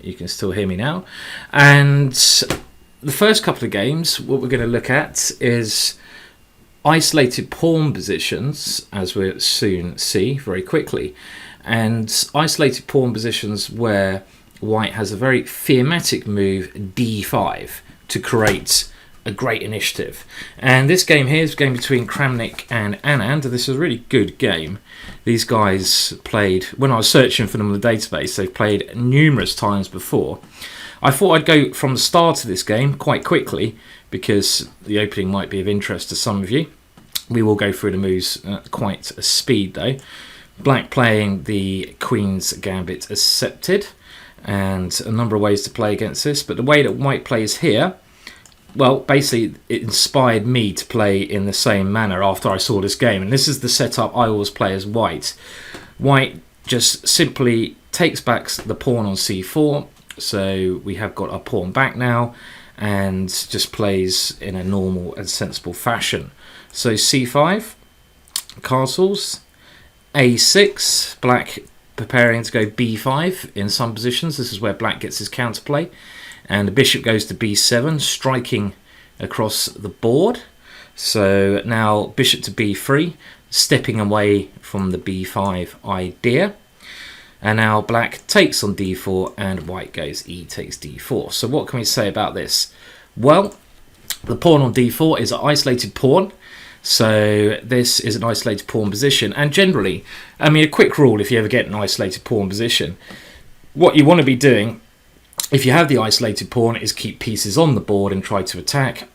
you can still hear me now. And the first couple of games, what we're going to look at is isolated pawn positions, as we'll soon see very quickly. And isolated pawn positions where white has a very thematic move, d5, to create a great initiative. And this game here is a game between Kramnik and Anand. This is a really good game. These guys played, when I was searching for them on the database, they've played numerous times before. I thought I'd go from the start of this game quite quickly because the opening might be of interest to some of you. We will go through the moves at quite a speed though. Black playing the Queen's Gambit accepted, and a number of ways to play against this, but the way that white plays here, well, basically it inspired me to play in the same manner after I saw this game, and this is the setup I always play as white. White just simply takes back the pawn on c4, so we have got our pawn back now, and just plays in a normal and sensible fashion. So c5, castles, a6, black preparing to go b5 in some positions. This is where black gets his counterplay. And the bishop goes to b7, striking across the board. So now bishop to b3, stepping away from the b5 idea. And now black takes on d4 and white goes e takes d4. So what can we say about this? Well, the pawn on d4 is an isolated pawn. So this is an isolated pawn position. And generally, I mean, a quick rule if you ever get an isolated pawn position, what you want to be doing if you have the isolated pawn is keep pieces on the board and try to attack.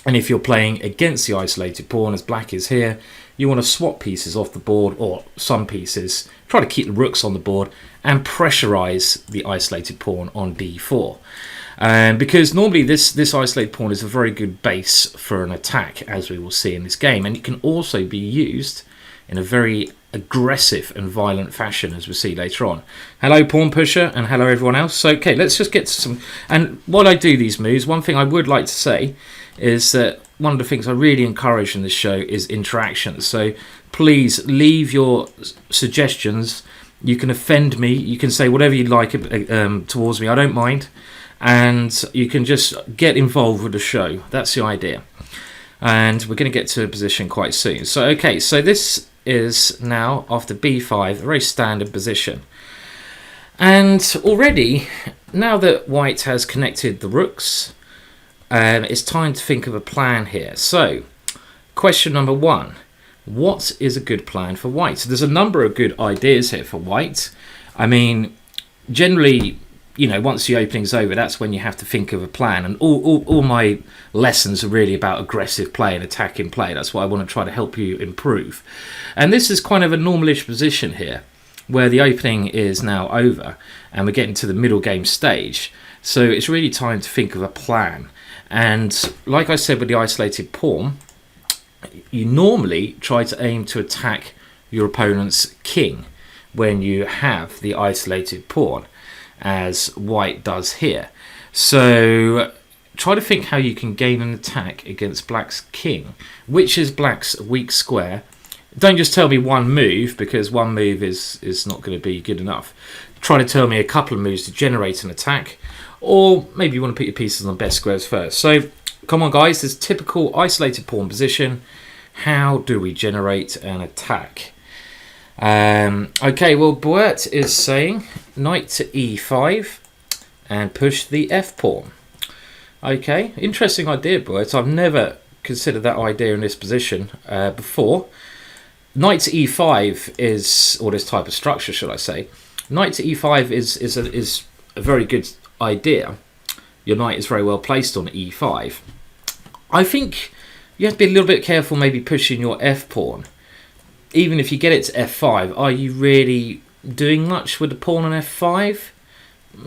And if you're playing against the isolated pawn, as black is here, you want to swap pieces off the board, or some pieces, try to keep the rooks on the board and pressurize the isolated pawn on d4. Because normally this isolated pawn is a very good base for an attack, as we will see in this game, and it can also be used in a very aggressive and violent fashion, as we'll see later on. Hello pawn pusher, and hello everyone else. So okay, let's just get to some, and while I do these moves, one thing I would like to say is that one of the things I really encourage in this show is interaction. So please leave your suggestions. You can offend me, you can say whatever you like towards me, I don't mind, and you can just get involved with the show. That's the idea. And we're going to get to a position quite soon. So okay, so this is now after b5 a very standard position, and already now that white has connected the rooks, it's time to think of a plan here. So question number one, what is a good plan for white? So there's a number of good ideas here for white. I mean, generally, you know, once the opening's over, that's when you have to think of a plan. And all my lessons are really about aggressive play and attacking play. That's what I want to try to help you improve. And this is kind of a normalish position here, where the opening is now over and we're getting to the middle game stage. So it's really time to think of a plan. And like I said with the isolated pawn, you normally try to aim to attack your opponent's king when you have the isolated pawn, as white does here. So try to think how you can gain an attack against black's king, which is black's weak square. Don't just tell me one move, because one move is not going to be good enough. Try to tell me a couple of moves to generate an attack, or maybe you want to put your pieces on best squares first. So come on guys, this typical isolated pawn position, how do we generate an attack? Okay, well, Boert is saying knight to e5 and push the f pawn. Okay, interesting idea, Boert. I've never considered that idea in this position before. Knight to e5 is, or this type of structure, should I say? Knight to e5 is a very good idea. Your knight is very well placed on e5. I think you have to be a little bit careful, maybe pushing your f pawn. Even if you get it to f5, are you really doing much with the pawn on f5?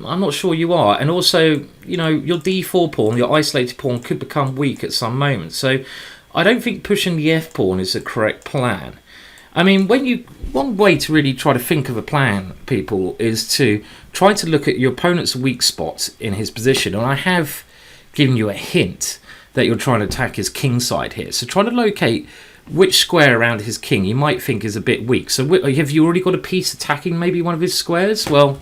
I'm not sure you are. And also, you know, your d4 pawn, your isolated pawn, could become weak at some moment. So I don't think pushing the f pawn is the correct plan. I mean, one way to really try to think of a plan, people, is to try to look at your opponent's weak spot in his position. And I have given you a hint that you're trying to attack his king side here. So try to locate which square around his king you might think is a bit weak. So have you already got a piece attacking maybe one of his squares? Well,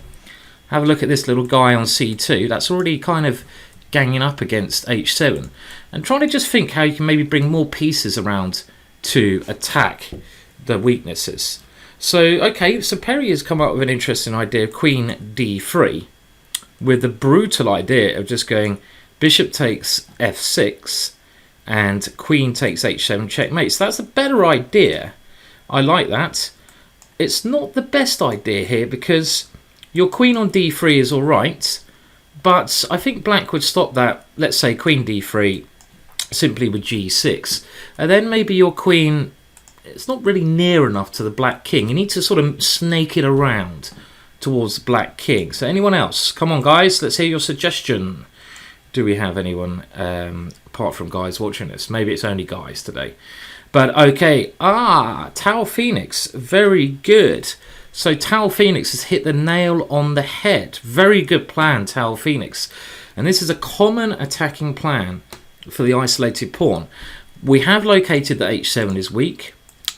Have a look at this little guy on c2. That's already kind of ganging up against h7. And trying to just think how you can maybe bring more pieces around to attack the weaknesses. So, okay, so Perry has come up with an interesting idea of queen d3, with the brutal idea of just going bishop takes f6 and queen takes h7 checkmate. So that's a better idea. I like that. It's not the best idea here because your queen on d3 is alright, but I think black would stop that, let's say queen d3, simply with g6. And then maybe your queen, it's not really near enough to the black king. You need to sort of snake it around towards the black king. So anyone else? Come on, guys, let's hear your suggestion. Do we have anyone apart from guys watching this? Maybe it's only guys today. But okay, Tau Phoenix, very good. So Tau Phoenix has hit the nail on the head. Very good plan, Tau Phoenix. And this is a common attacking plan for the isolated pawn. We have located that h7 is weak.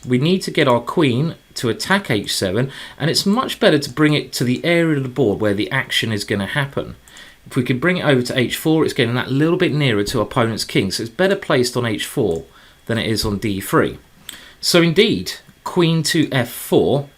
We need to get our queen to attack h7, and it's much better to bring it to the area of the board where the action is going to happen. If we could bring it over to h4, it's getting that little bit nearer to opponent's king, so it's better placed on h4 than it is on d3. So indeed, queen to f4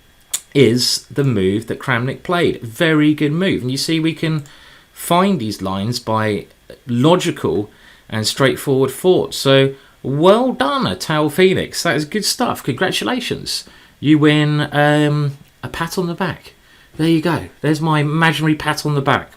is the move that Kramnik played. Very good move. And you see we can find these lines by logical and straightforward thought. So well done, Tau Phoenix. That is good stuff. Congratulations. You win a pat on the back. There you go. There's my imaginary pat on the back.